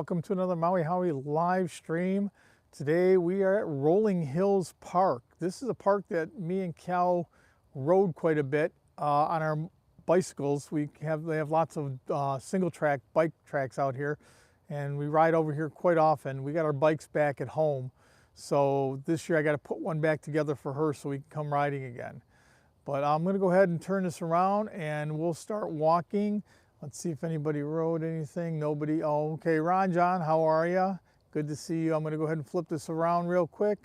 welcome to another Mauihowey live stream. Today we are at Rolling Hills Park. This is a park that me and Cal rode quite a bit on our bicycles. They have lots of single track bike tracks out here, and we ride over here quite often. We got our bikes back at home, so this year I got to put one back together for her so we can come riding again. But I'm going to go ahead and turn this around and we'll start walking. Let's see if anybody rode anything. Nobody. Oh, okay. Ron John, how are you? Good to see you. I'm going to go ahead and flip this around real quick.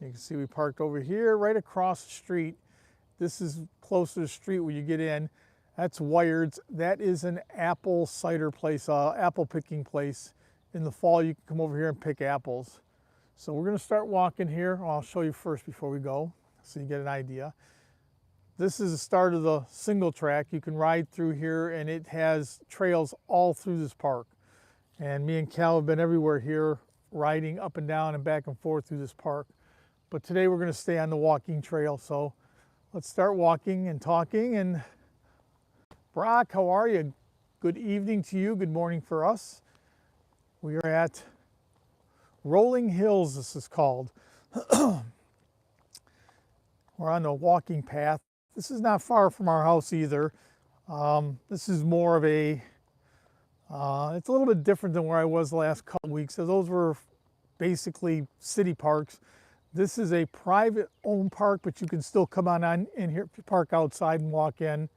You can see we parked over here right across the street. This is close to the street where you get in. That's Wired's. That is an apple cider place, apple picking place. In the fall, you can come over here and pick apples. So we're going to start walking here. I'll show you first before we go so you get an idea. This is the start of the single track. You can ride through here, and it has trails all through this park. And me and Cal have been everywhere here, riding up and down and back and forth through this park. But today we're going to stay on the walking trail. So let's start walking and talking. And Brock, how are you? Good evening to you. Good morning for us. We are at Rolling Hills, this is called. We're on the walking path. This is not far from our house either. This is more of a, it's a little bit different than where I was the last couple weeks. So those were basically city parks. This is a private owned park, but you can still come on in here, park outside and walk in.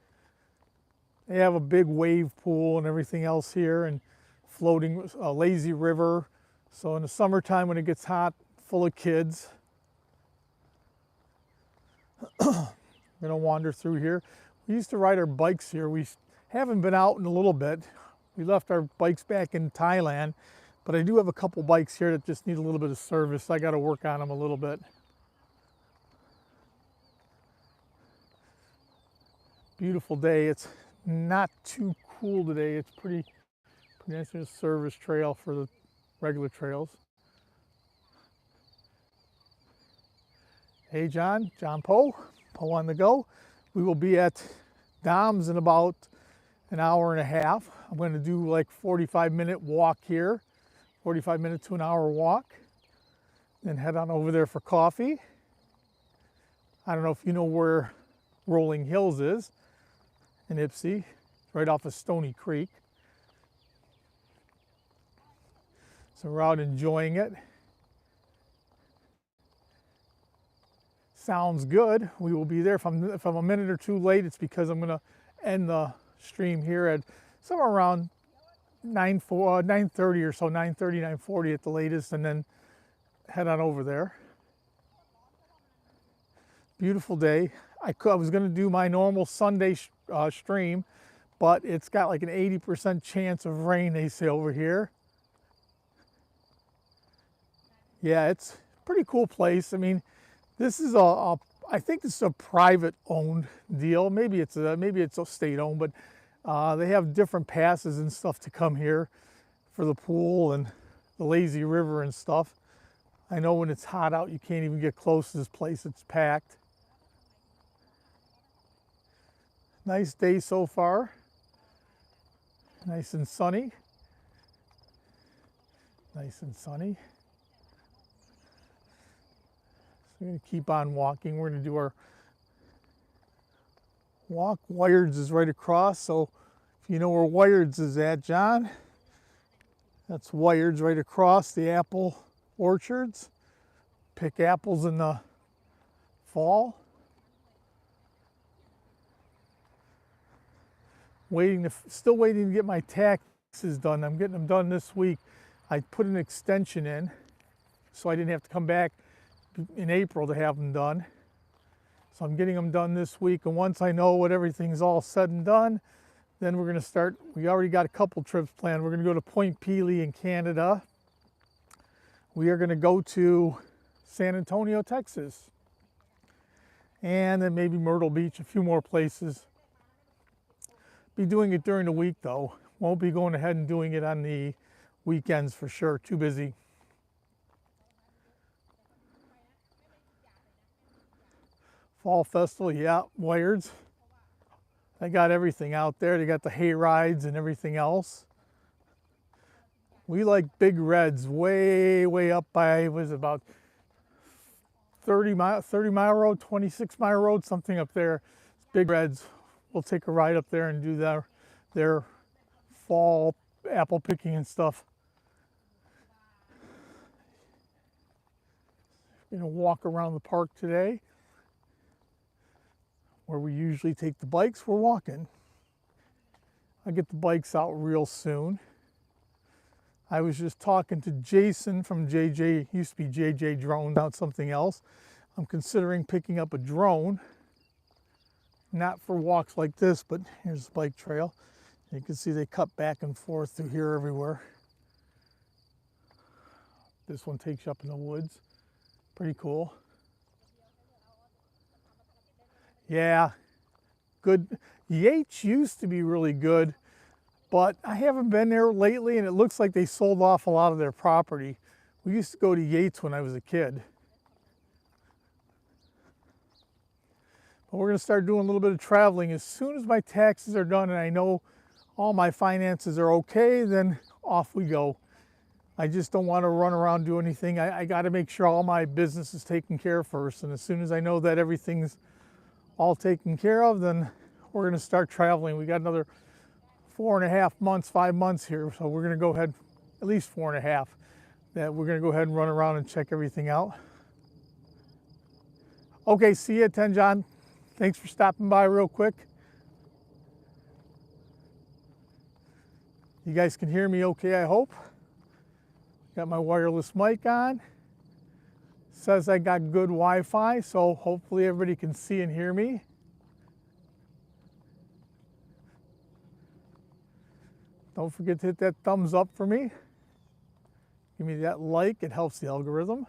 They have a big wave pool and everything else here, and floating lazy river. So in the summertime when it gets hot, full of kids. We're going to wander through here. We used to ride our bikes here. We haven't been out in a little bit. We left our bikes back in Thailand, but I do have a couple bikes here that just need a little bit of service. I got to work on them a little bit. Beautiful day. It's not too cool today. It's pretty nice. There's a service trail for the regular trails. Hey John Poe on the go. We will be at Dom's in about an hour and a half. I'm going to do like 45-minute walk here, 45 minute to an hour walk, then head on over there for coffee. I don't know if you know where Rolling Hills is in Ypsi, right off of Stony Creek. So we're out enjoying it. Sounds good. We will be there. If I'm a minute or two late, it's because I'm going to end the stream here at somewhere around 9:30 or so, 9:30, 9:40 at the latest, and then head on over there. Beautiful day. I was going to do my normal Sunday stream, but it's got like an 80% chance of rain, they say over here. Yeah, it's a pretty cool place. I mean, this is I think this is a private owned deal. Maybe it's a state owned, but they have different passes and stuff to come here for the pool and the lazy river and stuff. I know when it's hot out, you can't even get close to this place. It's packed. Nice day so far. Nice and sunny. Nice and sunny. We're going to keep on walking. We're going to do our walk. Wired's is right across. So if you know where Wired's is at, John, that's Wired's right across the apple orchards. Pick apples in the fall. Still waiting to get my taxes done. I'm getting them done this week. I put an extension in so I didn't have to come back in April to have them done. So I'm getting them done this week, and once I know what everything's all said and done, then we're going to start. We already got a couple trips planned. We're going to go to Point Pelee in Canada. We are going to go to San Antonio, Texas, and then maybe Myrtle Beach, a few more places. Be doing it during the week though. Won't be going ahead and doing it on the weekends for sure. Too busy. Fall Festival, yeah, Wired's. They got everything out there. They got the hay rides and everything else. We like big reds way up by, was it about 30 mile road, 26-mile road, something up there. Big reds. We'll take a ride up there and do their fall apple picking and stuff. We're gonna walk around the park today. Where we usually take the bikes, we're walking. I'll get the bikes out real soon. I was just talking to Jason from JJ, used to be JJ Drone, about something else. I'm considering picking up a drone, not for walks like this, but here's the bike trail. You can see they cut back and forth through here everywhere. This one takes you up in the woods. Pretty cool. Yeah, good. Yates used to be really good, but I haven't been there lately, and it looks like they sold off a lot of their property. We used to go to Yates when I was a kid. But we're going to start doing a little bit of traveling. As soon as my taxes are done and I know all my finances are okay, then off we go. I just don't want to run around do anything. I got to make sure all my business is taken care of first, and as soon as I know that everything's all taken care of, then we're going to start traveling. We got another 4.5 months, 5 months here, so we're going to go ahead, at least 4.5, that we're going to go ahead and run around and check everything out. Okay, see you at 10, John. Thanks for stopping by real quick. You guys can hear me okay, I hope. Got my wireless mic on. Says I got good Wi-Fi, so hopefully everybody can see and hear me. Don't forget to hit that thumbs up for me. Give me that like, it helps the algorithm.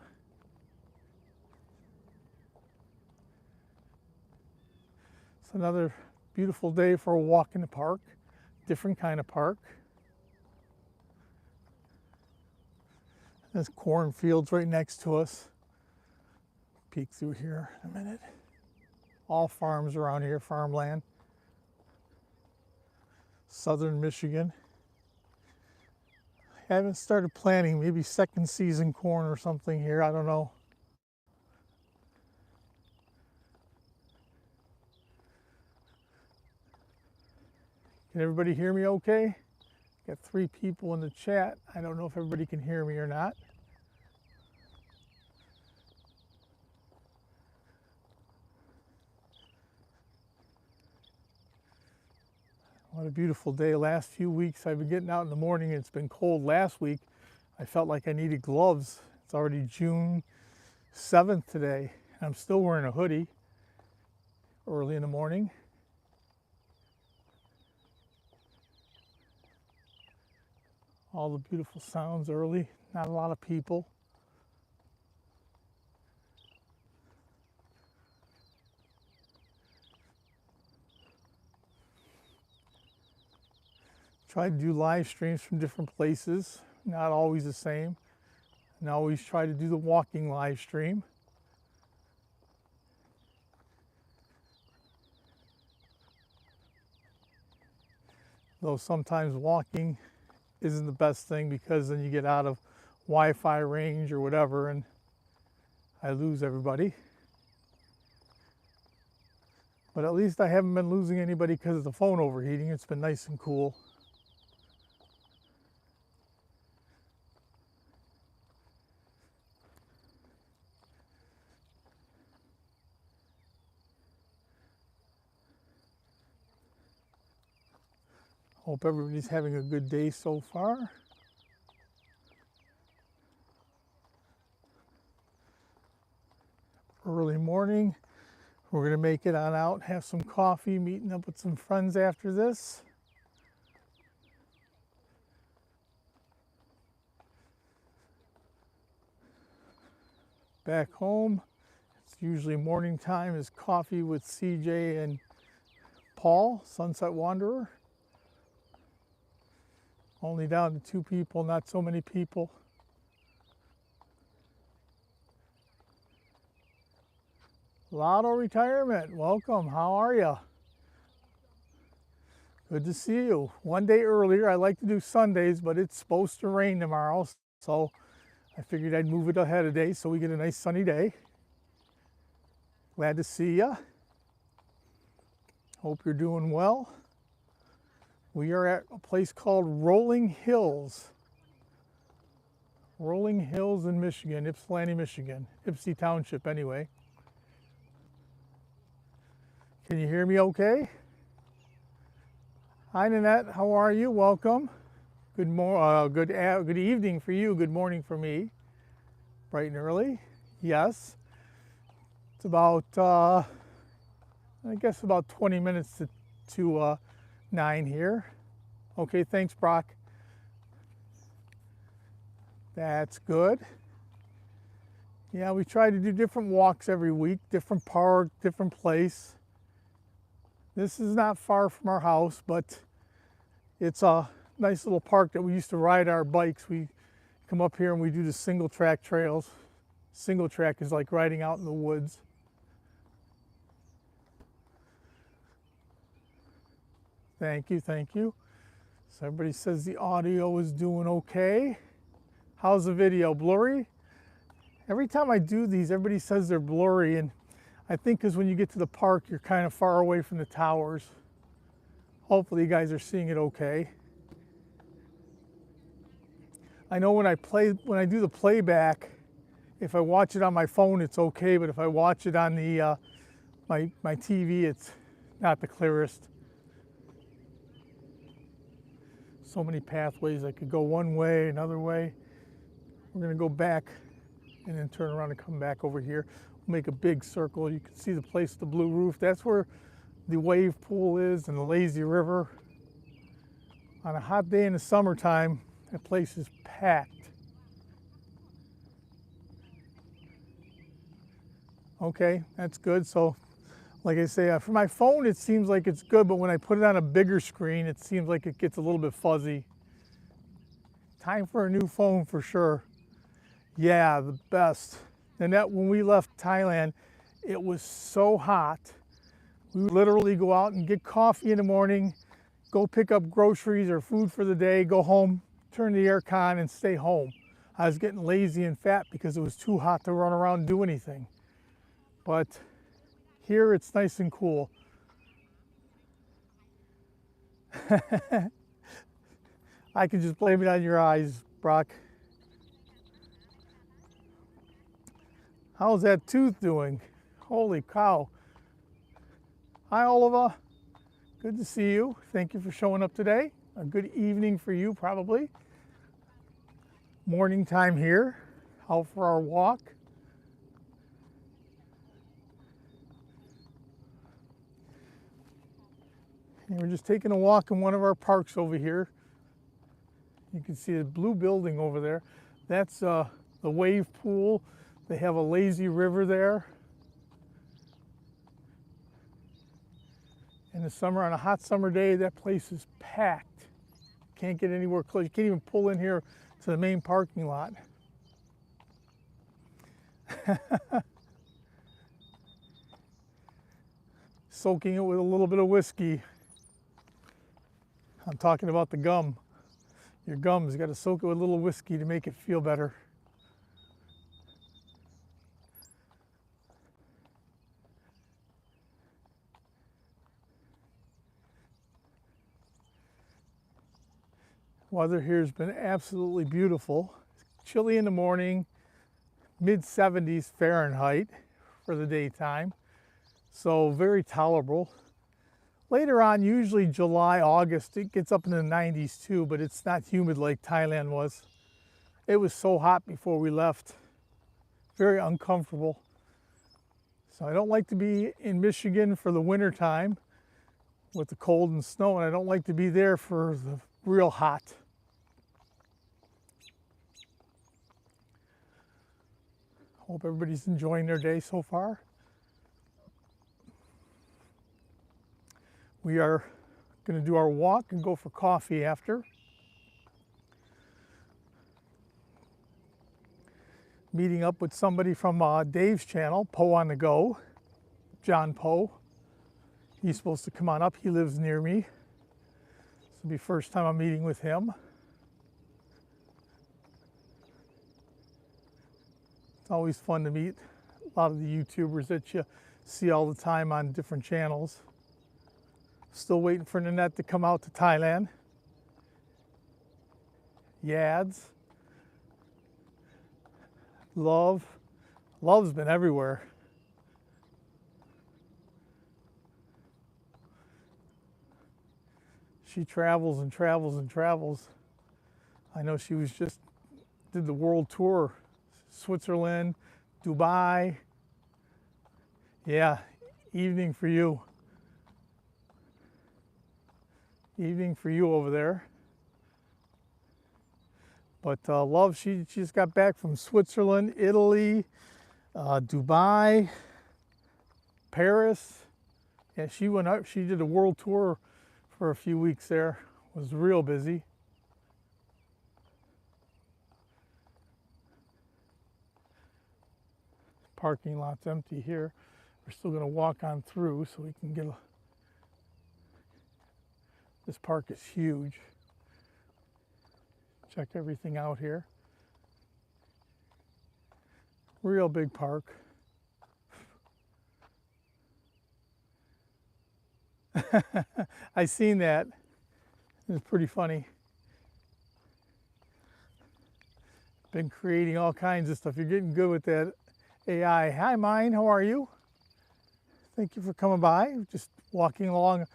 It's another beautiful day for a walk in the park, different kind of park. There's cornfields right next to us. Peek through here in a minute. All farms around here, farmland. Southern Michigan. I haven't started planting, maybe second season corn or something here, I don't know. Can everybody hear me okay? Got 3 people in the chat. I don't know if everybody can hear me or not. What a beautiful day. Last few weeks I've been getting out in the morning. It's been cold. Last week I felt like I needed gloves. It's already June 7th today. I'm still wearing a hoodie early in the morning. All the beautiful sounds early. Not a lot of people. Try to do live streams from different places, not always the same. And I always try to do the walking live stream. Though sometimes walking isn't the best thing because then you get out of Wi-Fi range or whatever and I lose everybody. But at least I haven't been losing anybody because of the phone overheating. It's been nice and cool. Hope everybody's having a good day so far. Early morning. We're going to make it on out, have some coffee, meeting up with some friends after this. Back home, it's usually morning time is coffee with CJ and Paul, Sunset Wanderer. Only down to 2 people, not so many people. Lotto Retirement, welcome, how are you? Good to see you. One day earlier. I like to do Sundays, but it's supposed to rain tomorrow, so I figured I'd move it ahead a day so we get a nice sunny day. Glad to see you. Hope you're doing well. We are at a place called Rolling Hills. Rolling Hills in Michigan, Ypsilanti, Michigan. Ypsi Township, anyway. Can you hear me okay? Hi, Nanette. How are you? Welcome. Good evening for you. Good morning for me. Bright and early. Yes. It's about, I guess about 20 minutes to 9 here. Okay, thanks, Brock. That's good. Yeah, we try to do different walks every week, different park, different place. This is not far from our house, but it's a nice little park that we used to ride our bikes. We come up here and we do the single track trails. Single track is like riding out in the woods. Thank you, thank you. So everybody says the audio is doing okay. How's the video? Blurry? Every time I do these, everybody says they're blurry, and I think because when you get to the park, you're kind of far away from the towers. Hopefully you guys are seeing it okay. I know when I do the playback, if I watch it on my phone, it's okay, but if I watch it on the my TV, it's not the clearest. So many pathways. I could go one way, another way. We're gonna go back and then turn around and come back over here. We'll make a big circle. You can see the place with the blue roof. That's where the wave pool is and the lazy river. On a hot day in the summertime, that place is packed. Okay, that's good. So, like I say, for my phone, it seems like it's good, but when I put it on a bigger screen, it seems like it gets a little bit fuzzy. Time for a new phone for sure. Yeah, the best. And that when we left Thailand, it was so hot. We would literally go out and get coffee in the morning, go pick up groceries or food for the day, go home, turn the air con and stay home. I was getting lazy and fat because it was too hot to run around and do anything. But here it's nice and cool. I can just blame it on your eyes, Brock. How's that tooth doing? Holy cow. Hi, Oliva. Good to see you. Thank you for showing up today. A good evening for you, probably. Morning time here, out for our walk. And we're just taking a walk in one of our parks over here. You can see a blue building over there. That's the wave pool. They have a lazy river there. In the summer, on a hot summer day, that place is packed. Can't get anywhere close. You can't even pull in here to the main parking lot. Soaking it with a little bit of whiskey. I'm talking about the gum. Your gums, you got to soak it with a little whiskey to make it feel better. Weather here has been absolutely beautiful. Chilly in the morning, mid-70s Fahrenheit for the daytime, so very tolerable. Later on, usually July, August, it gets up in the 90s too, but it's not humid like Thailand was. It was so hot before we left, very uncomfortable. So I don't like to be in Michigan for the winter time with the cold and snow, and I don't like to be there for the real hot. Hope everybody's enjoying their day so far. We are going to do our walk and go for coffee after. Meeting up with somebody from Dave's channel, Poe on the Go, John Poe. He's supposed to come on up. He lives near me. will be first time I'm meeting with him. It's always fun to meet a lot of the YouTubers that you see all the time on different channels. Still waiting for Nanette to come out to Thailand. Yads. Love's been everywhere. She travels and travels and travels. I know she did the world tour, Switzerland, Dubai. Yeah, evening for you. Evening for you over there. But Love, she just got back from Switzerland, Italy, Dubai, Paris. Yeah, she went up. She did a world tour for a few weeks there. Was real busy. Parking lot's empty here. We're still going to walk on through so we can get a... This park is huge. Check everything out here. Real big park. I seen that. It's pretty funny. Been creating all kinds of stuff. You're getting good with that AI. Hi, Mine. How are you? Thank you for coming by. Just walking along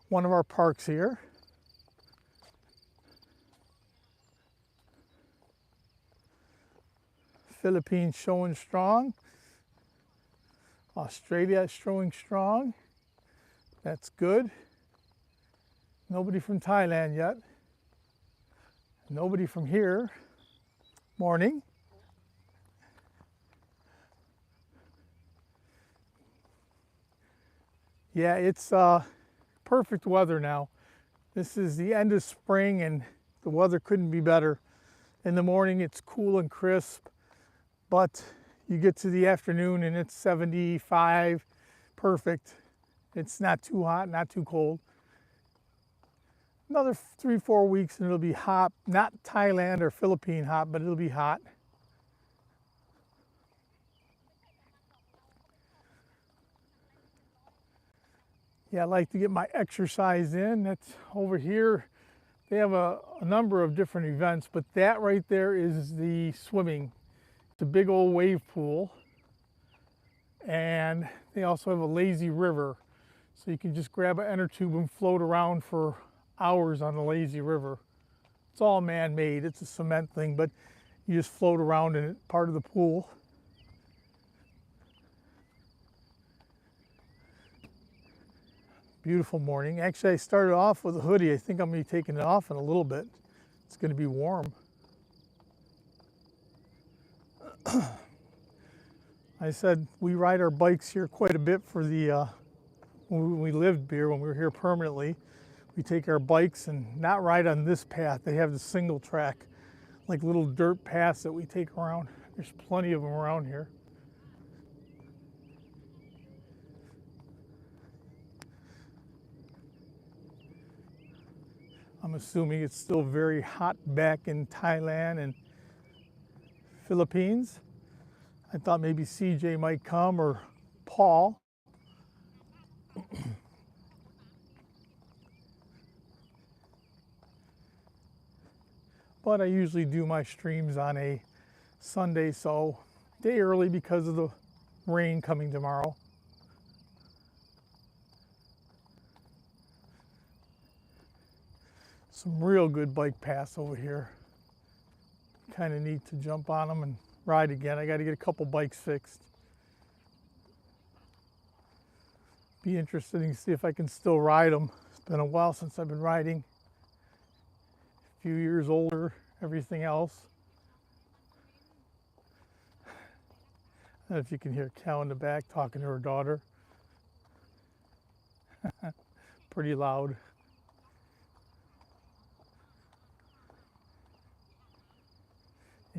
one of our parks here. Philippines showing strong. Australia is showing strong. That's good. Nobody from Thailand yet. Nobody from here. Morning. Yeah, it's perfect weather now. This is the end of spring and the weather couldn't be better. In the morning it's cool and crisp, but you get to the afternoon and it's 75, perfect. It's not too hot, not too cold. Another 3-4 weeks and it'll be hot, not Thailand or Philippine hot, but it'll be hot. Yeah, I like to get my exercise in. That's over here. They have a number of different events, but that right there is the swimming. It's a big old wave pool. And they also have a lazy river. So you can just grab an inner tube and float around for hours on the lazy river. It's all man-made. It's a cement thing, but you just float around in it, part of the pool. Beautiful morning. Actually, I started off with a hoodie. I think I'm going to be taking it off in a little bit. It's going to be warm. I said we ride our bikes here quite a bit for the, when we lived here, when we were here permanently. We take our bikes and not ride on this path. They have the single track, like little dirt paths that we take around. There's plenty of them around here. I'm assuming it's still very hot back in Thailand and Philippines. I thought maybe CJ might come or Paul. But I usually do my streams on a Sunday, so day early because of the rain coming tomorrow. Some real good bike paths over here. Kind of neat to jump on them and ride again. I got to get a couple bikes fixed. Be interesting to see if I can still ride them. It's been a while since I've been riding. A few years older, everything else. I don't know if you can hear Cal in the back talking to her daughter. Pretty loud.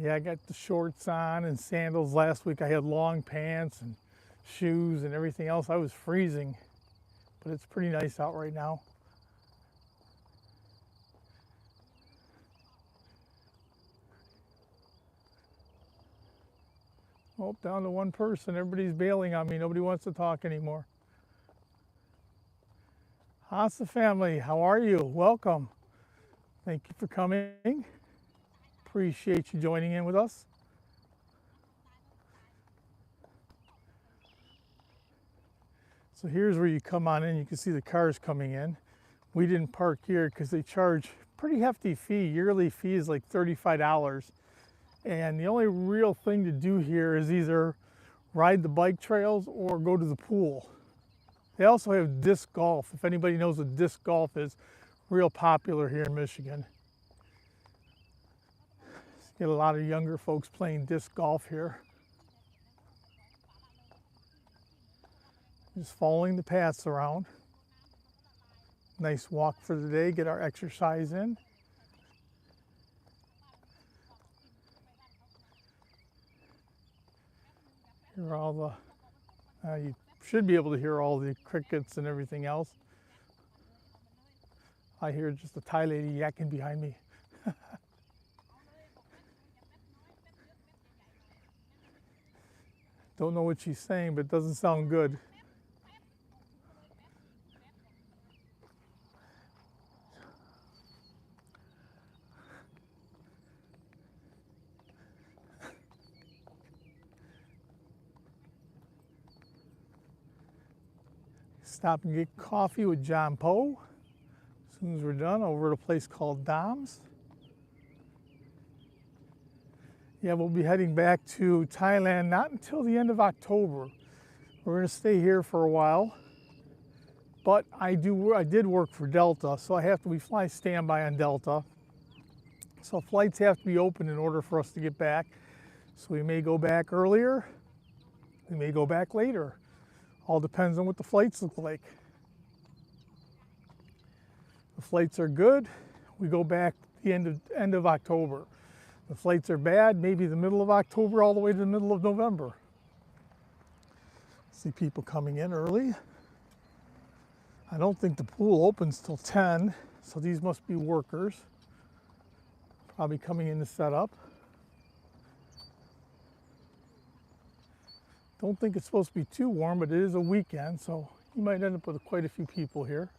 Yeah, I got the shorts on and sandals. Last week I had long pants and shoes and everything else. I was freezing, but it's pretty nice out right now. Oh, down to one person. Everybody's bailing on me. Nobody wants to talk anymore. Hasa family, how are you? Welcome. Thank you for coming. Appreciate you joining in with us. So here's where you come on in. You can see the cars coming in. We didn't park here because they charge pretty hefty fee. Yearly fee is like $35. And the only real thing to do here is either ride the bike trails or go to the pool. They also have disc golf. If anybody knows what disc golf is, real popular here in Michigan. Get a lot of younger folks playing disc golf here. Just following the paths around. Nice walk for the day, get our exercise in. Hear all the, you should be able to hear all the crickets and everything else. I hear just a Thai lady yakking behind me. Don't know what she's saying, but it doesn't sound good. Stop and get coffee with John Poe. As soon as we're done, over at a place called Dom's. Yeah, we'll be heading back to Thailand not until the end of October. We're going to stay here for a while. But I did work for Delta, so we fly standby on Delta. So flights have to be open in order for us to get back. So we may go back earlier, we may go back later. All depends on what the flights look like. The flights are good, we go back the end of October. The flights are bad, maybe the middle of October all the way to the middle of November. See people coming in early. I don't think the pool opens till 10, so these must be workers. Probably coming in to set up. Don't think it's supposed to be too warm, but it is a weekend, so you might end up with quite a few people here.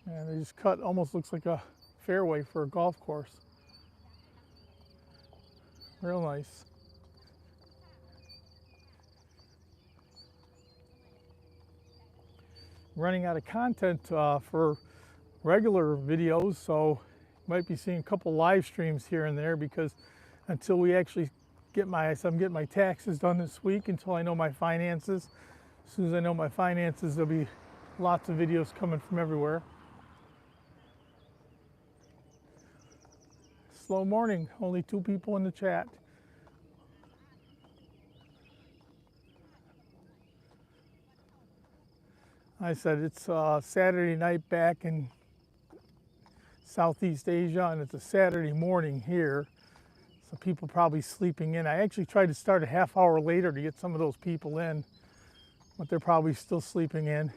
And they just cut, almost looks like a fairway for a golf course. Real nice. Running out of content for regular videos, so you might be seeing a couple live streams here and there because until we actually I'm getting my taxes done this week, until I know my finances. As soon as I know my finances, there'll be lots of videos coming from everywhere. Slow morning, only 2 people in the chat. I said it's Saturday night back in Southeast Asia, and it's a Saturday morning here, so people probably sleeping in. I actually tried to start a half hour later to get some of those people in, but they're probably still sleeping in.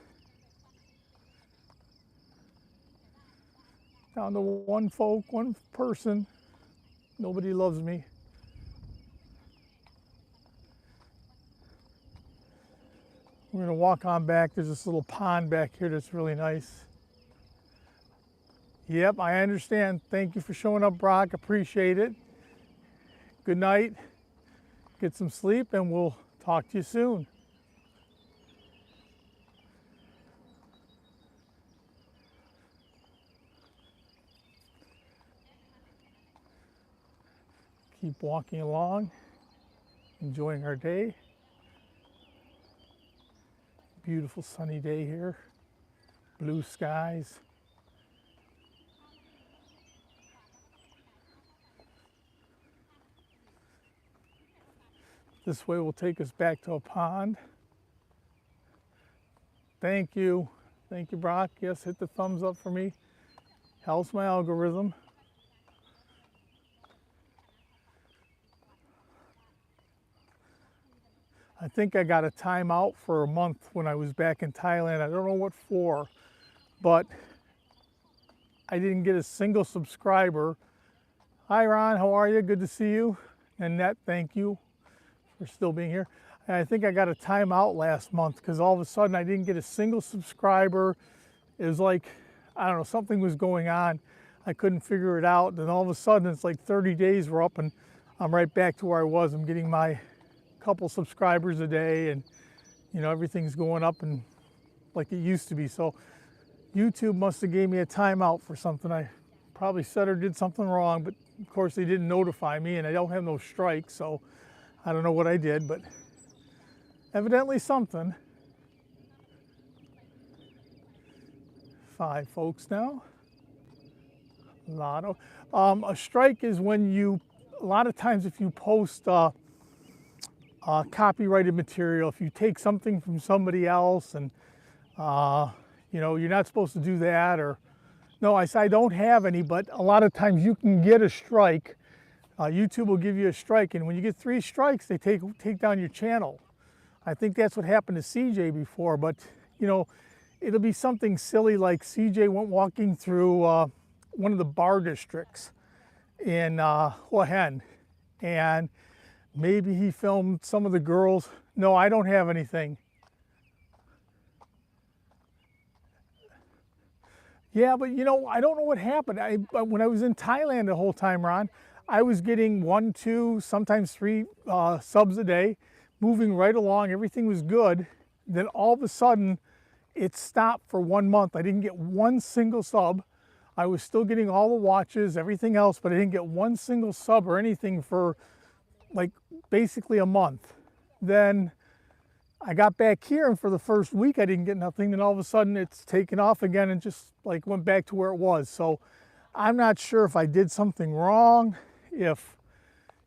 Down to one person. Nobody loves me. We're going to walk on back. There's this little pond back here that's really nice. Yep, I understand. Thank you for showing up, Brock. Appreciate it. Good night. Get some sleep, and we'll talk to you soon. Keep walking along, enjoying our day. Beautiful sunny day here. Blue skies. This way will take us back to a pond. Thank you. Thank you, Brock. Yes, hit the thumbs up for me. Helps my algorithm. I think I got a timeout for a month when I was back in Thailand. I don't know what for, but I didn't get a single subscriber Hi, Ron. How are you? Good to see you. Annette, thank you for still being here. And I think I got a timeout last month because all of a sudden I didn't get a single subscriber. It was like, I don't know, something was going on. I couldn't figure it out. Then all of a sudden it's like 30 days were up and I'm right back to where I was. I'm getting my couple subscribers a day and you know, everything's going up and like it used to be. So YouTube must have gave me a timeout for something. I probably said or did something wrong, but of course they didn't notify me and I don't have no strikes. So I don't know what I did, but evidently something. 5 folks now. Lotto. A strike is when you, a lot of times if you post copyrighted material, if you take something from somebody else and you know, you're not supposed to do that, or no, I don't have any, but a lot of times you can get a strike. YouTube will give you a strike, and when you get 3 strikes, they take down your channel. I think that's what happened to CJ before, but you know, it'll be something silly like CJ went walking through one of the bar districts in Huahen, and maybe he filmed some of the girls. No, I don't have anything. Yeah, but you know, I don't know what happened. When I was in Thailand the whole time, Ron, I was getting 1, 2, sometimes 3 subs a day, moving right along. Everything was good. Then all of a sudden, it stopped for 1 month. I didn't get one single sub. I was still getting all the watches, everything else, but I didn't get one single sub or anything for like basically a month. Then I got back here and for the first week I didn't get nothing. Then all of a sudden it's taken off again and just like went back to where it was. So I'm not sure if I did something wrong, if,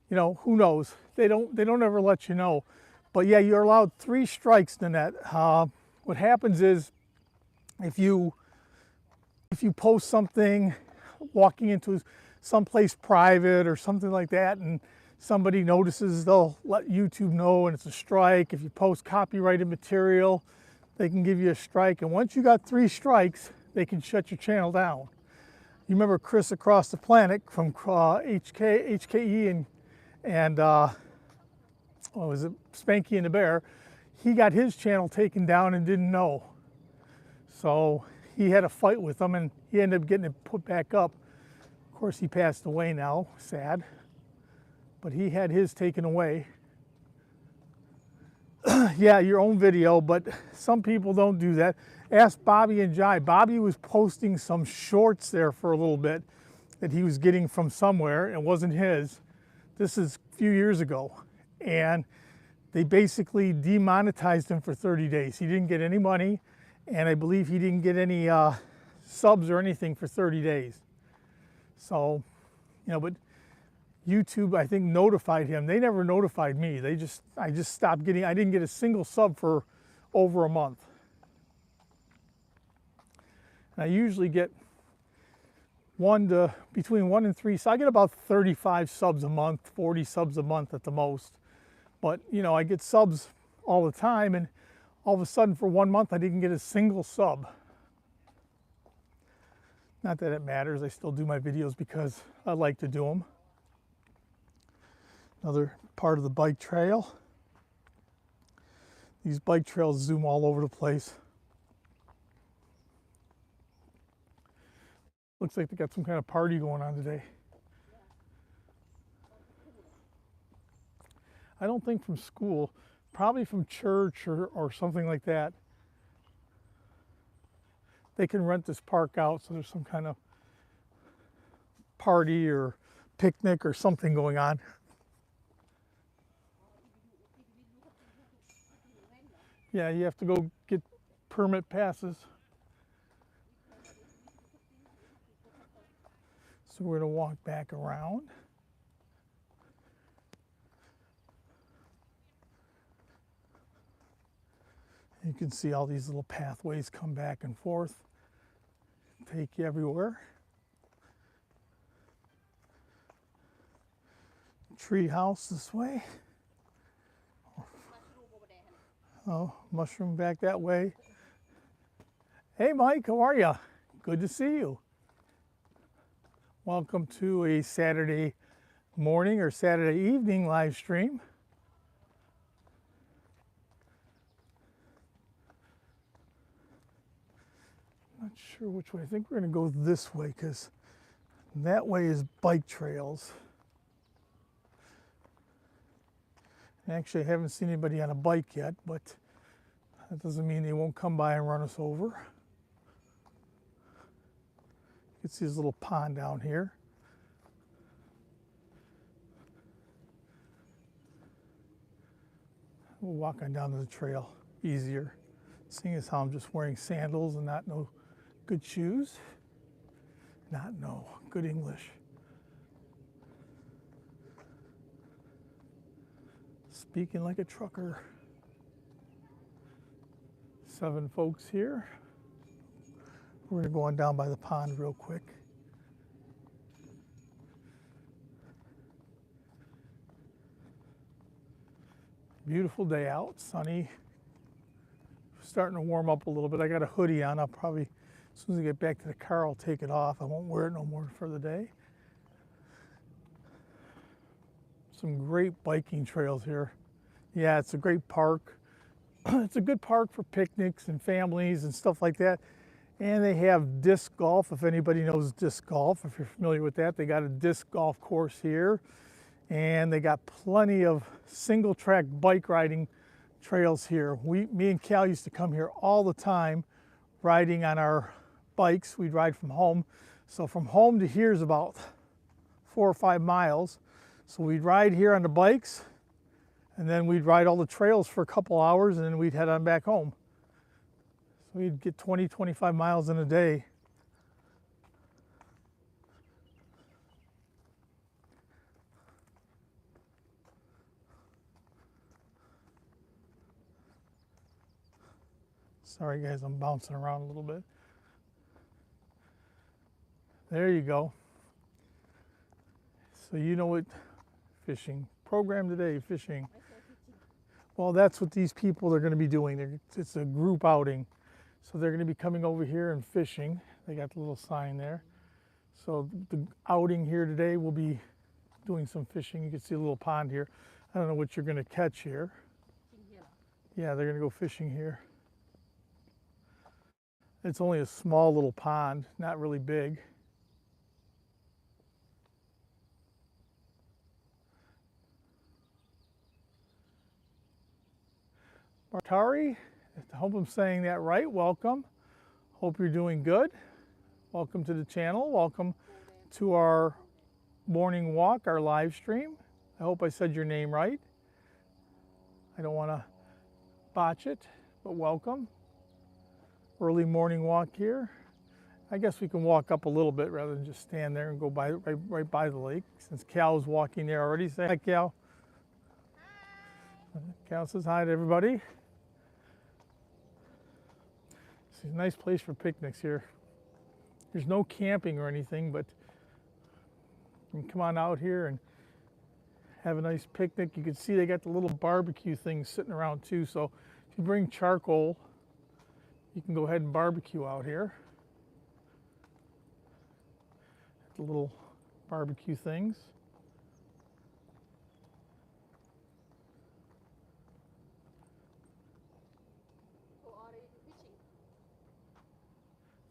you know, who knows? They don't ever let you know. But yeah, you're allowed 3 strikes, Nanette. What happens is if you post something walking into someplace private or something like that and somebody notices, they'll let YouTube know and it's a strike. If you post copyrighted material, they can give you a strike. And once you got 3 strikes, they can shut your channel down. You remember Chris across the planet from HKE and what was it, Spanky and the Bear, he got his channel taken down and didn't know. So he had a fight with them and he ended up getting it put back up. Of course, he passed away now, sad. But he had his taken away. Yeah, your own video, but some people don't do that. Ask Bobby and Jai. Bobby was posting some shorts there for a little bit that he was getting from somewhere. It wasn't his. This is a few years ago. And they basically demonetized him for 30 days. He didn't get any money, and I believe he didn't get any subs or anything for 30 days. So, you know, but YouTube, I think, notified him. They never notified me. I just stopped getting, I didn't get a single sub for over a month. And I usually get between 1 and 3, so I get about 35 subs a month, 40 subs a month at the most. But, you know, I get subs all the time, and all of a sudden for 1 month I didn't get a single sub. Not that it matters, I still do my videos because I like to do them. Another part of the bike trail. These bike trails zoom all over the place. Looks like they got some kind of party going on today. I don't think from school, probably from church or something like that. They can rent this park out, so there's some kind of party or picnic or something going on. Yeah, you have to go get permit passes. So we're going to walk back around. You can see all these little pathways come back and forth, take you everywhere. Tree house this way. Oh, mushroom back that way. Hey Mike, how are you? Good to see you. Welcome to a Saturday morning or Saturday evening live stream. Not sure which way. I think we're going to go this way because that way is bike trails. Actually, I haven't seen anybody on a bike yet, but that doesn't mean they won't come by and run us over. You can see this little pond down here. We'll walk on down to the trail easier, seeing as how I'm just wearing sandals and not no good shoes. Not no good English. Speaking like a trucker. 7 folks here. We're going to go on down by the pond real quick. Beautiful day out, sunny. Starting to warm up a little bit. I got a hoodie on. I'll probably, as soon as I get back to the car, I'll take it off. I won't wear it no more for the day. Some great biking trails here. Yeah, it's a great park. It's a good park for picnics and families and stuff like that. And they have disc golf, if anybody knows disc golf, if you're familiar with that. They got a disc golf course here. And they got plenty of single track bike riding trails here. Me and Cal used to come here all the time riding on our bikes. We'd ride from home. So from home to here is about 4 or 5 miles. So we'd ride here on the bikes, and then we'd ride all the trails for a couple hours, and then we'd head on back home. So we'd get 20, 25 miles in a day. Sorry guys, I'm bouncing around a little bit. There you go. So you know what fishing program today, fishing. Well, that's what these people are going to be doing. It's a group outing. So they're going to be coming over here and fishing. They got the little sign there. So the outing here today will be doing some fishing. You can see a little pond here. I don't know what you're going to catch here. Yeah, they're going to go fishing here. It's only a small little pond, not really big. Martari, I hope I'm saying that right. Welcome. Hope you're doing good. Welcome to the channel. Welcome to our morning walk, our live stream. I hope I said your name right. I don't want to botch it, but welcome. Early morning walk here. I guess we can walk up a little bit rather than just stand there and go by right by the lake, since Cal's walking there already. Say hi, Cal. Hi. Cal says hi to everybody. It's a nice place for picnics here. There's no camping or anything, but you can come on out here and have a nice picnic. You can see they got the little barbecue things sitting around too. So if you bring charcoal, you can go ahead and barbecue out here. The little barbecue things.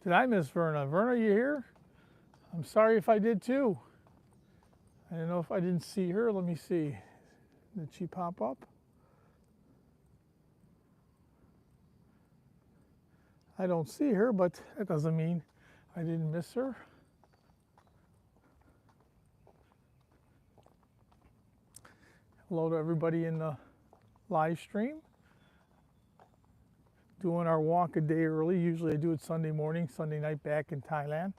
Did I miss Verna? Verna, are you here? I'm sorry if I did too. I don't know if I didn't see her. Let me see. Did she pop up? I don't see her, but that doesn't mean I didn't miss her. Hello to everybody in the live stream. Doing our walk a day early. Usually I do it Sunday morning, Sunday night back in Thailand.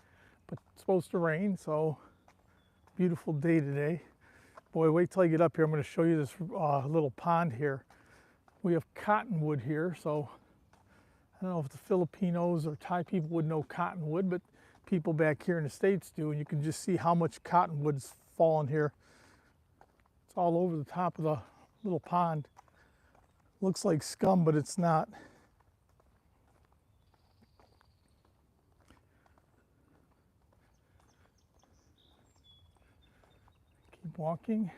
But it's supposed to rain, so beautiful day today. Boy, wait till I get up here. I'm going to show you this little pond here. We have cottonwood here, so I don't know if the Filipinos or Thai people would know cottonwood, but people back here in the States do, and you can just see how much cottonwood's fallen here. It's all over the top of the little pond. Looks like scum, but it's not. keep walking.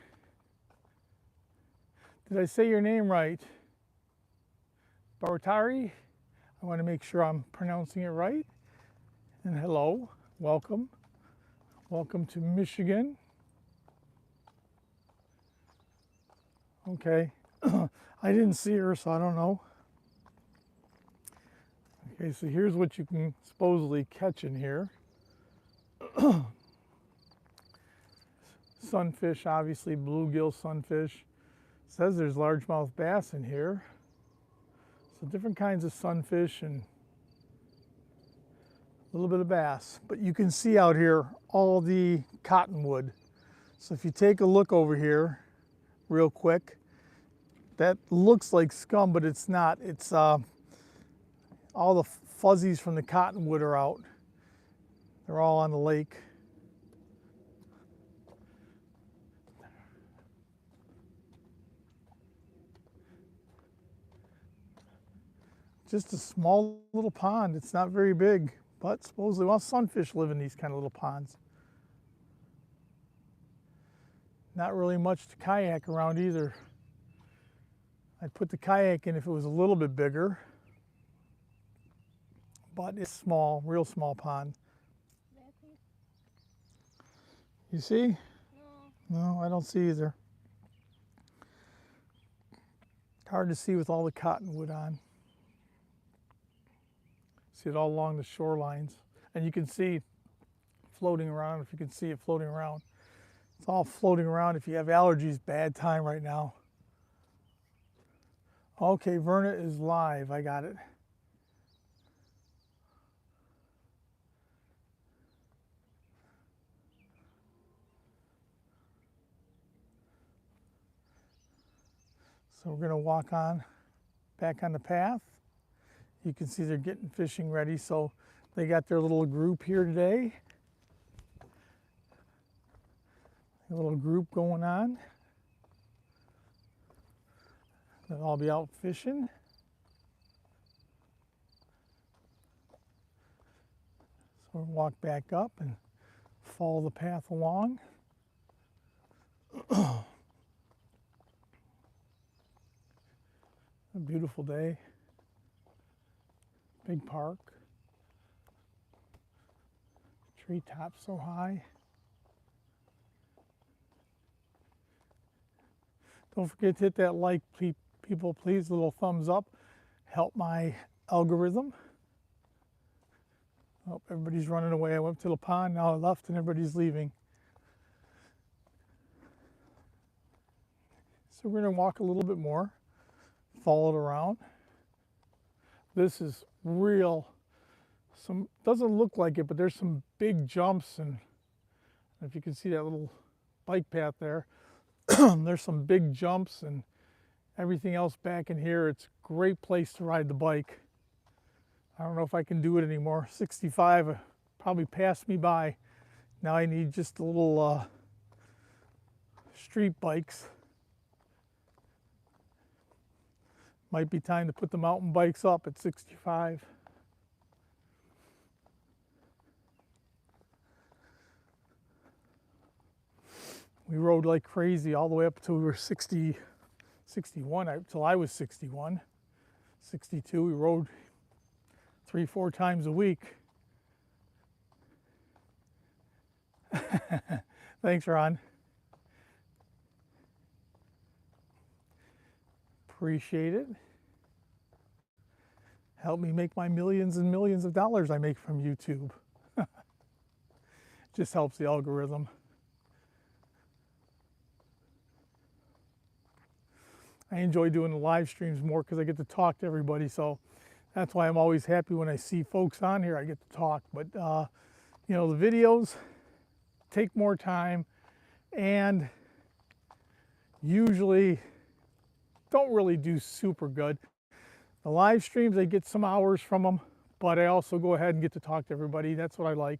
Did I say your name right? Baratari? I want to make sure I'm pronouncing it right. And hello, welcome. Welcome to Michigan. Okay, I didn't see her, so I don't know. Okay, so here's what you can supposedly catch in here. Sunfish, obviously, bluegill sunfish. It says there's largemouth bass in here. So different kinds of sunfish and a little bit of bass. But you can see out here all the cottonwood. So if you take a look over here real quick, that looks like scum, but it's not. It's all the fuzzies from the cottonwood are out. They're all on the lake. Just a small little pond. It's not very big, but supposedly, well, sunfish live in these kind of little ponds. Not really much to kayak around either. I'd put the kayak in if it was a little bit bigger, but it's small, real small pond. You see? No, I don't see either. Hard to see with all the cottonwood on. See it all along the shorelines. And you can see floating around, if you can see it floating around. It's all floating around. If you have allergies, bad time right now. Okay, Verna is live. I got it. So we're going to walk on back on the path. You can see they're getting fishing ready. So they got their little group here today. A little group going on. They'll all be out fishing. So we'll walk back up and follow the path along. A beautiful day. Big park. Treetops so high. Don't forget to hit that like, people, please. Little thumbs up. Help my algorithm. Oh, everybody's running away. I went to the pond, now I left and everybody's leaving. So we're going to walk a little bit more. Follow it around. This is real. Doesn't look like it, but there's some big jumps, and if you can see that little bike path there, there's some big jumps and everything else back in here. It's a great place to ride the bike. I don't know if I can do it anymore. 65 probably passed me by. Now I need just a little street bikes. Might be time to put the mountain bikes up at 65. We rode like crazy all the way up till we were 60, 61, till I was 61. 62, we rode 3-4 times a week. Thanks, Ron. Appreciate it. Help me make my millions and millions of dollars I make from YouTube. Just helps the algorithm. I enjoy doing the live streams more because I get to talk to everybody, so that's why I'm always happy when I see folks on here. I get to talk, but you know, the videos take more time and usually don't really do super good. The live streams, I get some hours from them, but I also go ahead and get to talk to everybody. That's what I like.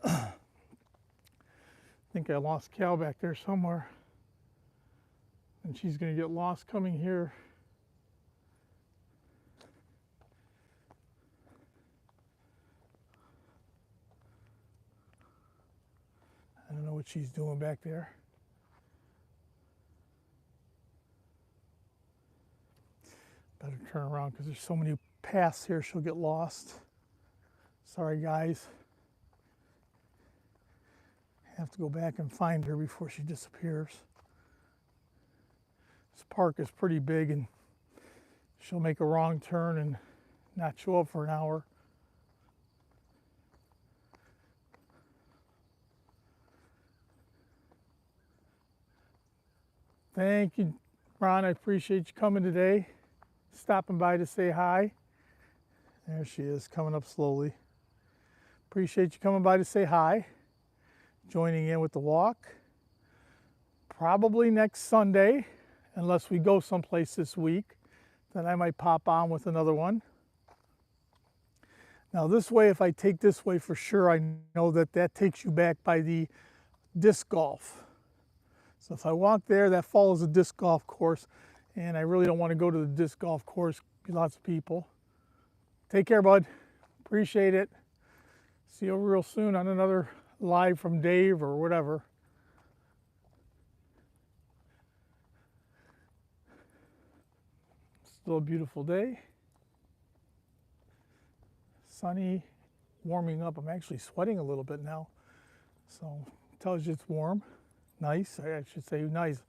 I think I lost Cal back there somewhere. And she's going to get lost coming here. And what she's doing back there. Better turn around because there's so many paths here she'll get lost. Sorry guys. Have to go back and find her before she disappears. This park is pretty big and she'll make a wrong turn and not show up for an hour. Thank you, Ron. I appreciate you coming today. Stopping by to say hi. There she is, coming up slowly. Appreciate you coming by to say hi. Joining in with the walk. Probably next Sunday, unless we go someplace this week, then I might pop on with another one. Now this way, if I take this way for sure, I know that that takes you back by the disc golf. So if I walk there, that follows a disc golf course, and I really don't want to go to the disc golf course. Be lots of people. Take care, bud. Appreciate it. See you real soon on another live from Dave or whatever. Still a beautiful day. Sunny, warming up. I'm actually sweating a little bit now, so it tells you it's warm. Nice, I should say nice.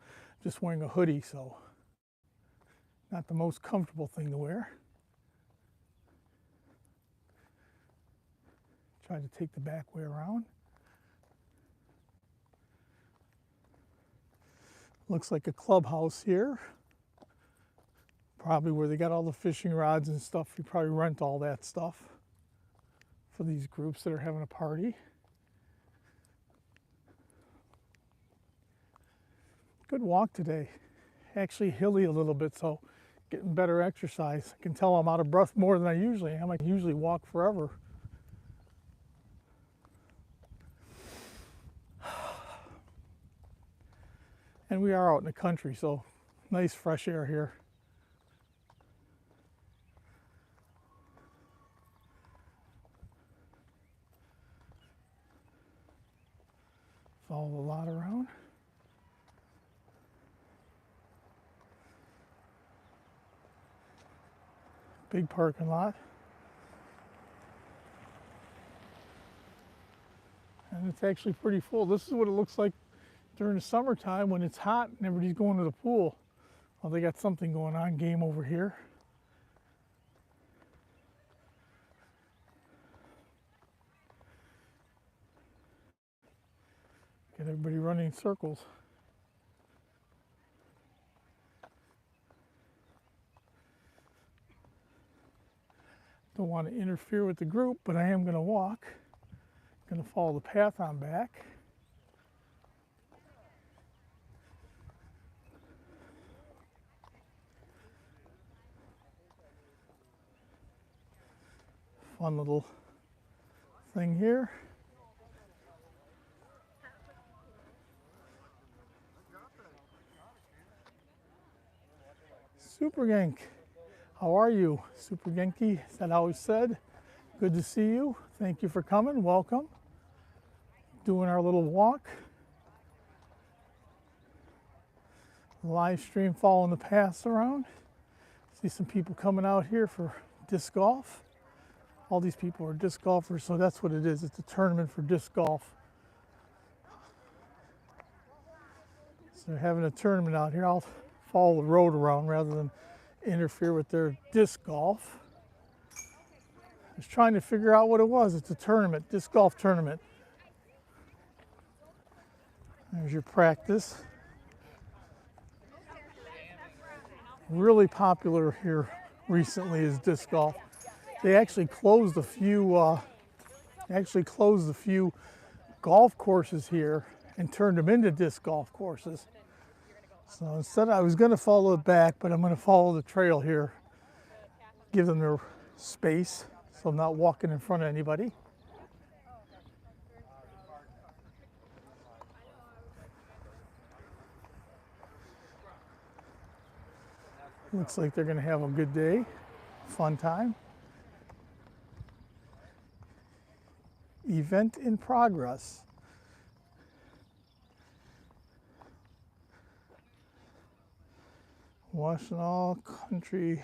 Just wearing a hoodie, so not the most comfortable thing to wear. Try to take the back way around. Looks like a clubhouse here. Probably where they got all the fishing rods and stuff. You probably rent all that stuff for these groups that are having a party. Good walk today. Actually hilly a little bit, so getting better exercise. I can tell I'm out of breath more than I usually am. I usually walk forever. And we are out in the country, so nice fresh air here. Follow the lot around. Big parking lot. And it's actually pretty full. This is what it looks like during the summertime when it's hot and everybody's going to the pool. Well, they got something going on, game over here. Get everybody running in circles. Don't want to interfere with the group, but I am going to walk. Going to follow the path on back. Fun little thing here. Super Genk, how are you? Super Genki, as I always said. Good to see you. Thank you for coming. Welcome. Doing our little walk. Live stream following the paths around. See some people coming out here for disc golf. All these people are disc golfers, so that's what it is. It's a tournament for disc golf. So they're having a tournament out here. I'll follow the road around rather than interfere with their disc golf. I was trying to figure out what it was. It's a tournament, disc golf tournament. There's your practice. Really popular here recently is disc golf. They actually closed a few golf courses here and turned them into disc golf courses. So instead, I was going to follow it back, but I'm going to follow the trail here, give them their space, so I'm not walking in front of anybody. Looks like they're going to have a good day, fun time. Event in progress. Washtenaw Country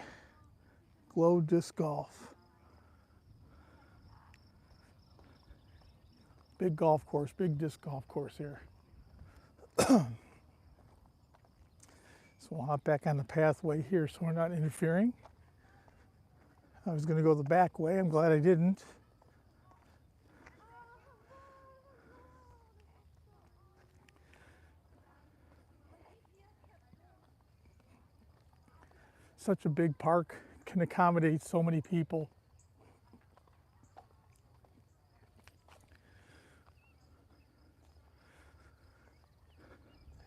Glow Disc Golf. Big golf course, big disc golf course here. So we'll hop back on the pathway here so we're not interfering. I was going to go the back way. I'm glad I didn't. Such a big park, can accommodate so many people.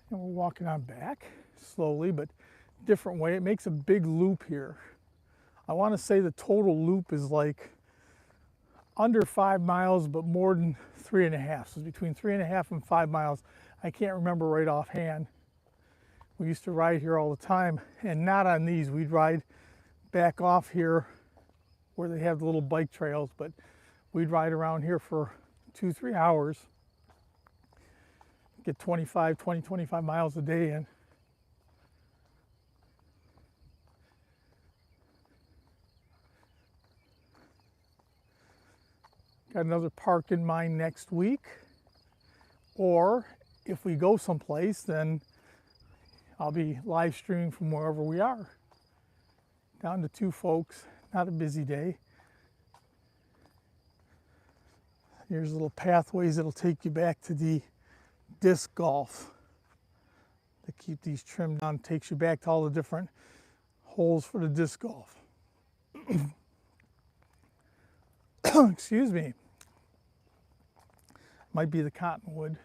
And we're walking on back slowly, but different way. It makes a big loop here. I want to say the total loop is like under 5 miles, but more than 3.5. So between 3.5 and 5 miles. I can't remember right offhand. We used to ride here all the time, and not on these. We'd ride back off here where they have the little bike trails, but we'd ride around here for 2-3 hours. Get 25 miles a day in. Got another park in mind next week. Or if we go someplace, then I'll be live streaming from wherever we are. Down to 2 folks, not a busy day. Here's little pathways that'll take you back to the disc golf. To keep these trimmed down, takes you back to all the different holes for the disc golf. Excuse me. Might be the cottonwood.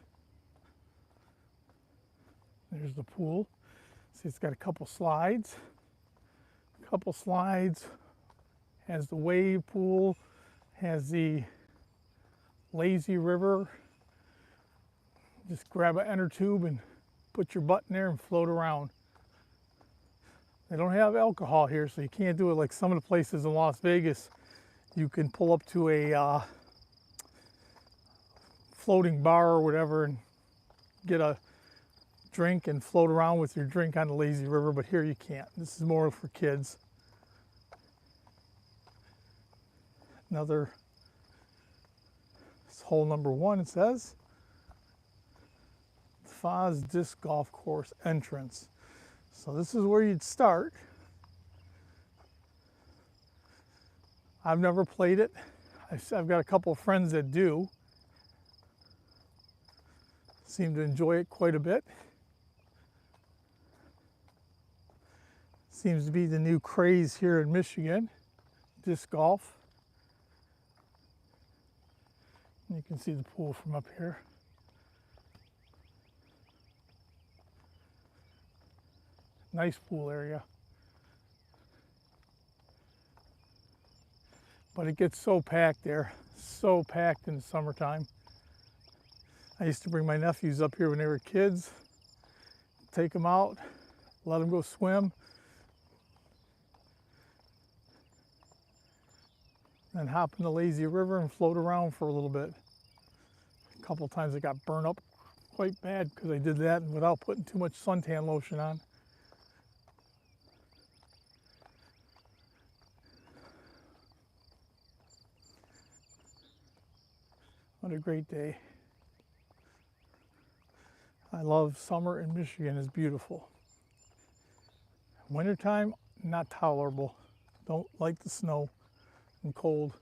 There's the pool. See, it's got a couple slides. Has the wave pool, has the lazy river. Just grab an inner tube and put your butt in there and float around. They don't have alcohol here, so you can't do it like some of the places in Las Vegas. You can pull up to a floating bar or whatever and get a drink and float around with your drink on the lazy river, but here you can't. This is more for kids. Another, it's hole number 1, it says. Foz Disc Golf Course entrance. So this is where you'd start. I've never played it. I've got a couple of friends that do. Seem to enjoy it quite a bit. Seems to be the new craze here in Michigan, disc golf. You can see the pool from up here. Nice pool area. But it gets so packed there, so packed in the summertime. I used to bring my nephews up here when they were kids, take them out, let them go swim, then hop in the lazy river and float around for a little bit. A couple times I got burned up quite bad because I did that and without putting too much suntan lotion on. What a great day. I love summer in Michigan, it's beautiful. Wintertime, not tolerable. Don't like the snow and cold.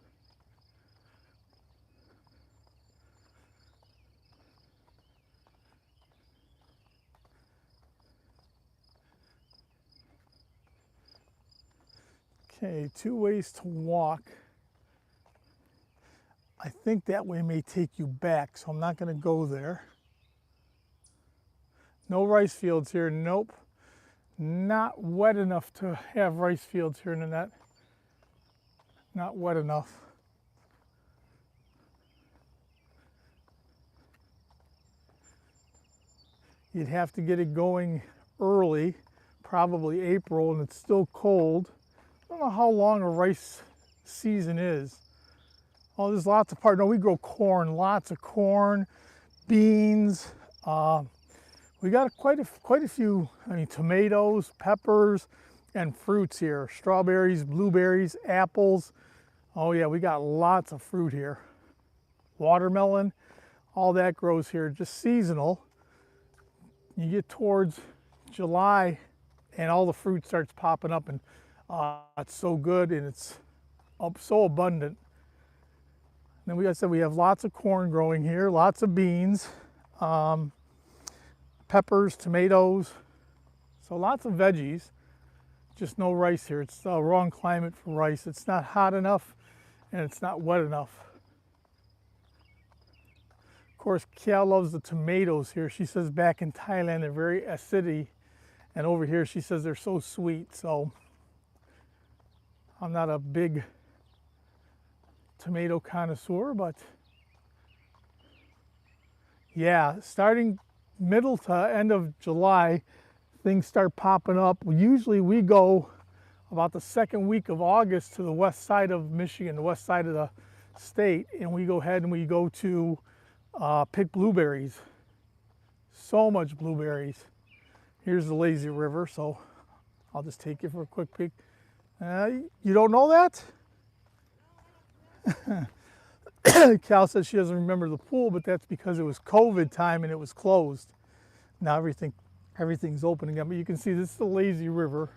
Okay, 2 ways to walk. I think that way may take you back, so I'm not going to go there. No rice fields here, nope. Not wet enough to have rice fields here, Nanette. Not wet enough. You'd have to get it going early, probably April, and it's still cold. I don't know how long a rice season is. Oh, there's lots of parts. No, we grow corn, lots of corn, beans. We got quite a few, I mean, tomatoes, peppers, and fruits here. Strawberries, blueberries, apples. Oh yeah, we got lots of fruit here. Watermelon, all that grows here, just seasonal. You get towards July and all the fruit starts popping up, and it's so good and it's so abundant. And then like I said, we have lots of corn growing here, lots of beans, peppers, tomatoes, so lots of veggies, just no rice here. It's the wrong climate for rice. It's not hot enough and it's not wet enough. Of course, Cal loves the tomatoes here. She says back in Thailand they're very acidic, and over here she says they're so sweet. So I'm not a big tomato connoisseur, but yeah, starting middle to end of July, things start popping up. Usually we go about the second week of August to the west side of Michigan, the west side of the state, and we go ahead and we go to pick blueberries. So much blueberries. Here's the lazy river, so I'll just take you for a quick peek. You don't know that? Cal says she doesn't remember the pool, but that's because it was COVID time and it was closed. Now everything's opening up, but you can see this is the lazy river.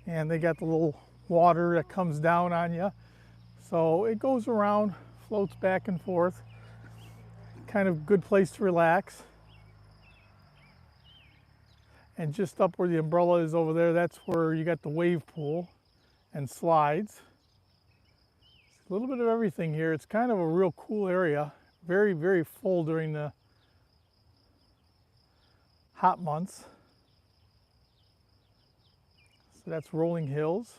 And they got the little water that comes down on you. So it goes around, floats back and forth. Kind of good place to relax. And just up where the umbrella is over there, that's where you got the wave pool and slides. A little bit of everything here. It's kind of a real cool area. Very, very full during the hot months. So that's rolling hills.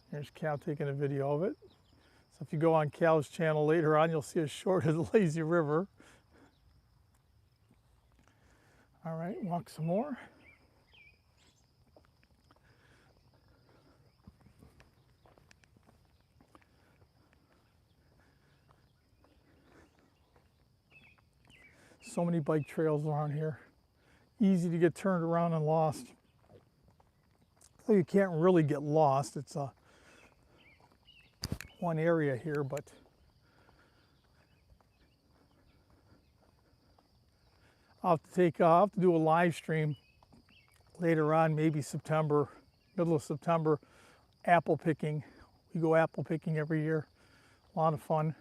Here's Cal taking a video of it. So if you go on Cal's channel later on, you'll see a short of the lazy river. All right, walk some more. So many bike trails around here. Easy to get turned around and lost. So you can't really get lost. It's one area here, but I'll have to do a live stream later on, maybe September, middle of September, apple picking. We go apple picking every year. A lot of fun.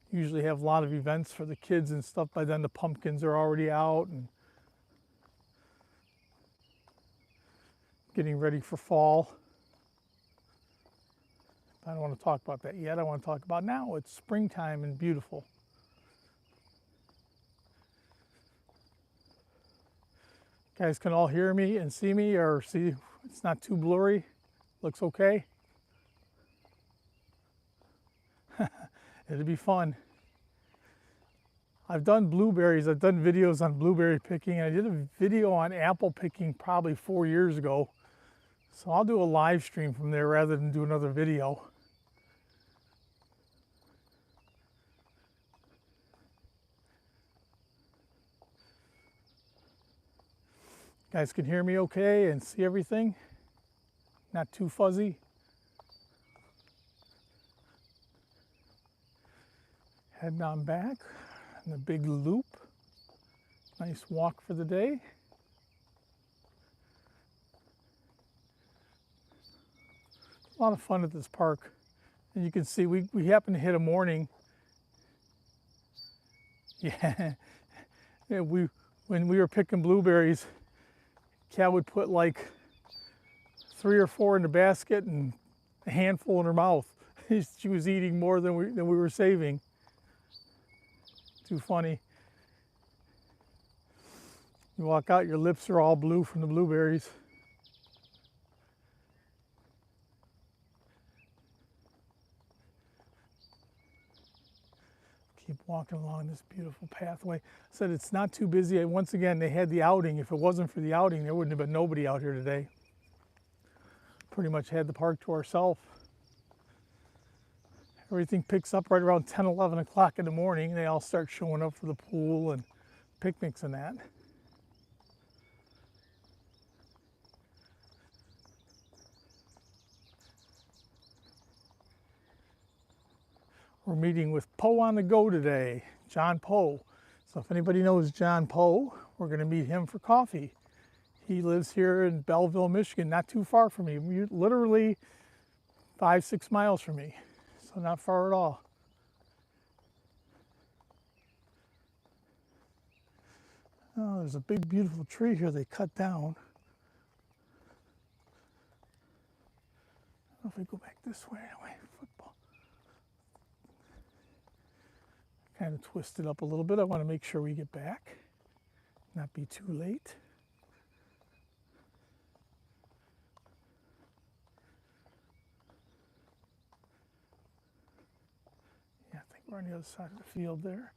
Usually have a lot of events for the kids and stuff. By then the pumpkins are already out and getting ready for fall. I don't want to talk about that yet. I want to talk about now. It's springtime and beautiful. You guys can all hear me and see me, or see it's not too blurry. Looks okay. It'll be fun. I've done blueberries. I've done videos on blueberry picking. I did a video on apple picking probably 4 years ago. So I'll do a live stream from there rather than do another video. You guys can hear me okay and see everything? Not too fuzzy? Heading on back in the big loop. Nice walk for the day. A lot of fun at this park. And you can see we happened to hit a morning. Yeah, when we were picking blueberries, Cal would put like 3 or 4 in the basket and a handful in her mouth. She was eating more than we were saving. Too funny. You walk out, your lips are all blue from the blueberries. Keep walking along this beautiful pathway. I said it's not too busy. Once again, they had the outing. If it wasn't for the outing, there wouldn't have been nobody out here today. Pretty much had the park to ourselves. Everything picks up right around 10, 11 o'clock in the morning. They all start showing up for the pool and picnics and that. We're meeting with Poe on the Go today, John Poe. So if anybody knows John Poe, we're going to meet him for coffee. He lives here in Belleville, Michigan, not too far from me, literally 5, 6 miles from me, so not far at all. Oh, there's a big, beautiful tree here they cut down. I don't know if we go back this way, football. Kind of twist it up a little bit. I want to make sure we get back, not be too late. Yeah, I think we're on the other side of the field there.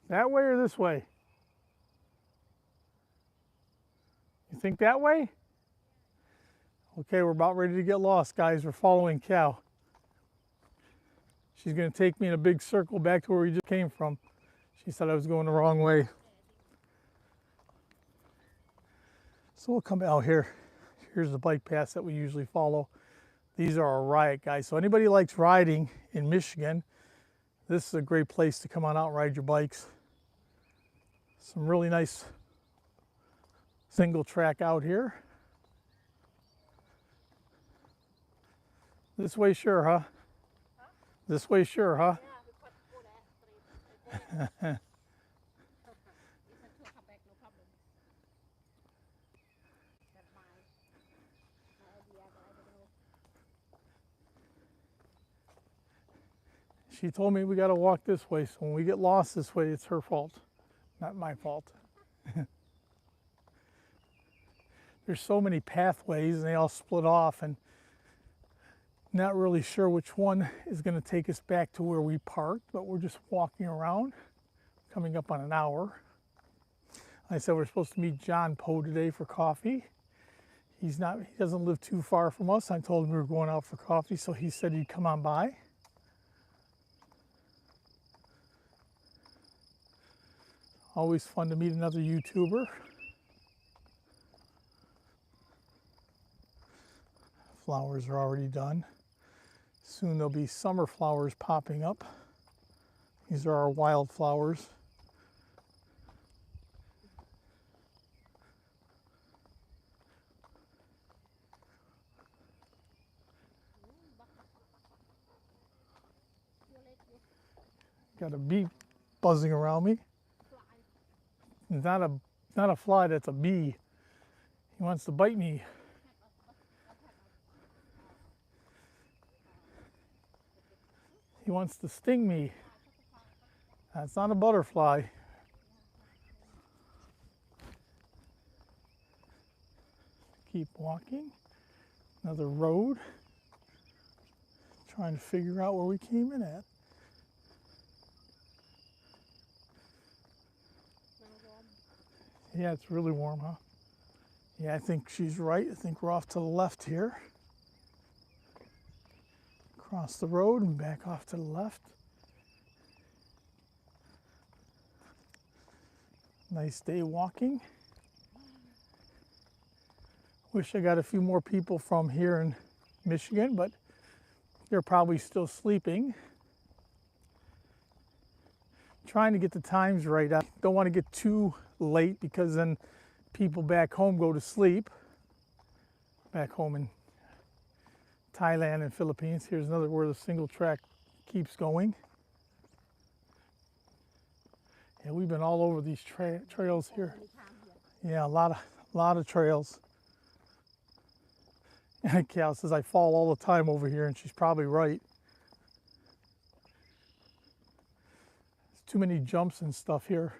That way or this way? You think that way? Okay, we're about ready to get lost, guys. We're following Cal. She's going to take me in a big circle back to where we just came from. She said I was going the wrong way. So we'll come out here. Here's the bike paths that we usually follow. These are a riot, guys. So anybody likes riding in Michigan, this is a great place to come on out and ride your bikes. Some really nice single track out here. This way sure, huh? This way sure, huh? She told me we got to walk this way, so when we get lost this way, it's her fault, not my fault. There's so many pathways and they all split off, and not really sure which one is going to take us back to where we parked, but we're just walking around, coming up on an hour. I said we're supposed to meet John Poe today for coffee. He doesn't live too far from us. I told him we were going out for coffee, so he said he'd come on by. Always fun to meet another YouTuber. Flowers are already done. Soon there'll be summer flowers popping up. These are our wildflowers. Got a bee buzzing around me. Not a fly, that's a bee. He wants to bite me. He wants to sting me. That's not a butterfly. Keep walking. Another road. Trying to figure out where we came in at. Yeah, it's really warm, huh? Yeah, I think she's right. I think we're off to the left here. Across the road and back off to the left. Nice day walking. Wish I got a few more people from here in Michigan, but they're probably still sleeping. Trying to get the times right. I don't want to get too late because then people back home go to sleep. Back home in Thailand and Philippines. Here's another where the single track keeps going. Yeah, we've been all over these trails here. Yeah, a lot of trails. And Cal says I fall all the time over here, and she's probably right. There's too many jumps and stuff here.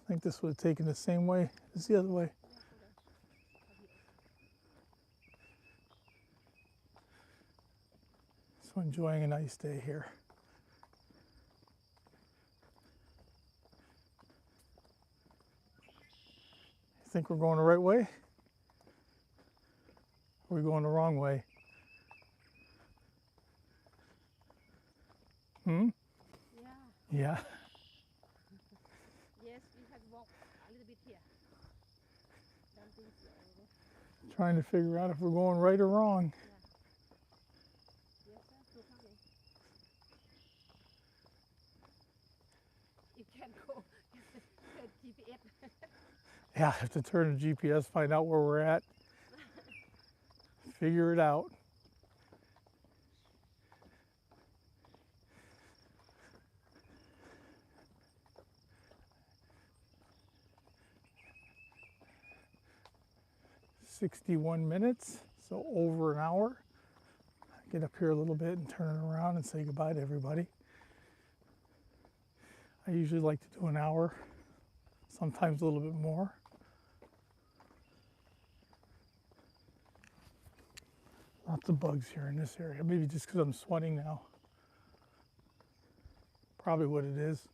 I think this would have taken the same way as the other way. So enjoying a nice day here. You think we're going the right way? Or are we going the wrong way? Hmm? Yeah. Yeah. Yes, we have walked a little bit here. Don't think so. Trying to figure out if we're going right or wrong. Yeah. Yes, sir. We're coming. You can go. GPS. Yeah, I have to turn the GPS, find out where we're at. Figure it out. "61 minutes, so over an hour. Get up here a little bit and turn it around and say goodbye to everybody. I usually like to do an hour, sometimes a little bit more. Lots of bugs here in this area, maybe just because I'm sweating now. Probably what it is.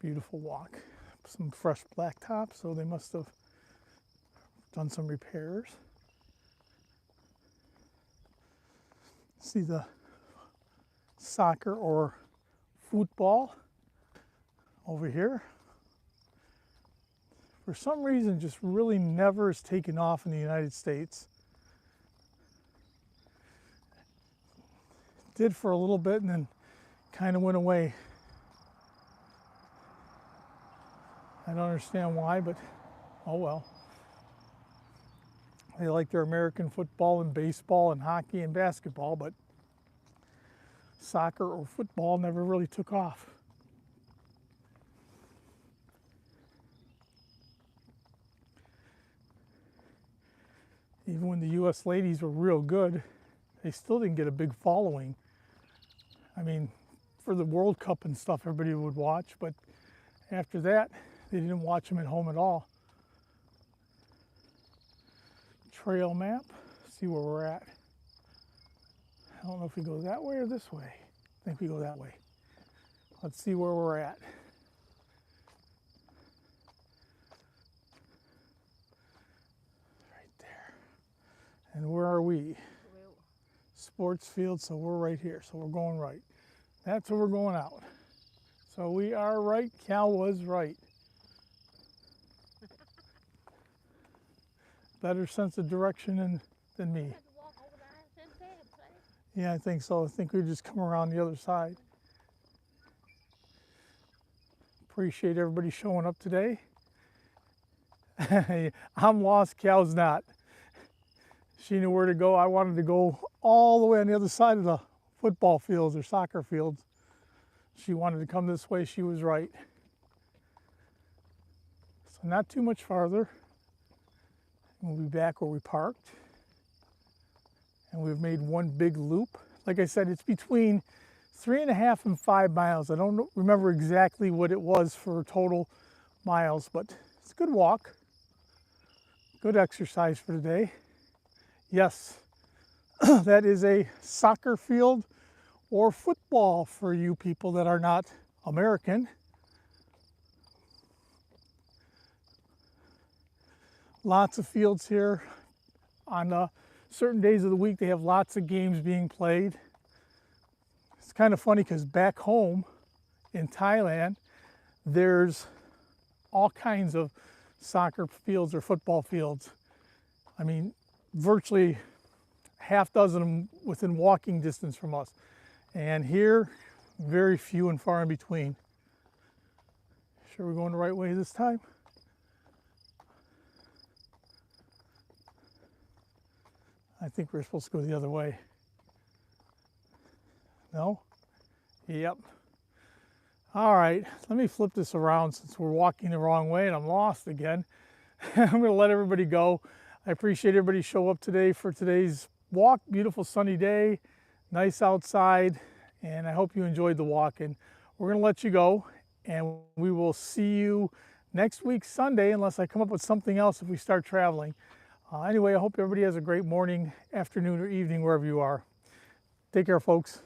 Beautiful walk. Some fresh blacktop, so they must have done some repairs. See the soccer or football over here. For some reason, just really never has taken off in the United States. It did for a little bit and then kind of went away. I don't understand why, but oh well. They like their American football and baseball and hockey and basketball, but soccer or football never really took off. Even when the US ladies were real good, they still didn't get a big following. I mean, for the World Cup and stuff, everybody would watch, but after that, they didn't watch them at home at all. Trail map, see where we're at. I don't know if we go that way or this way. I think we go that way. Let's see where we're at. Right there. And where are we? Sports field, so we're right here. So we're going right. That's where we're going out. So we are right. Cal was right. Better sense of direction than me. Yeah, I think so. I think we just come around the other side. Appreciate everybody showing up today. I'm lost, Cal's not. She knew where to go. I wanted to go all the way on the other side of the football fields or soccer fields. She wanted to come this way. She was right. So not too much farther. We'll be back where we parked. And we've made one big loop. Like I said, it's between 3.5 and 5 miles. I don't remember exactly what it was for total miles, but it's a good walk. Good exercise for today. Yes, that is a soccer field or football for you people that are not American. Lots of fields here. On certain days of the week, they have lots of games being played. It's kind of funny because back home in Thailand, there's all kinds of soccer fields or football fields. I mean, virtually half dozen of them within walking distance from us. And here, very few and far in between. Sure we're going the right way this time? I think we're supposed to go the other way. No? Yep. All right, let me flip this around since we're walking the wrong way and I'm lost again. I'm going to let everybody go. I appreciate everybody show up today for today's walk. Beautiful sunny day, nice outside, and I hope you enjoyed the walk. And we're going to let you go. and we will see you next week Sunday, unless I come up with something else if we start traveling. Anyway, I hope everybody has a great morning, afternoon, or evening wherever you are. Take care, folks.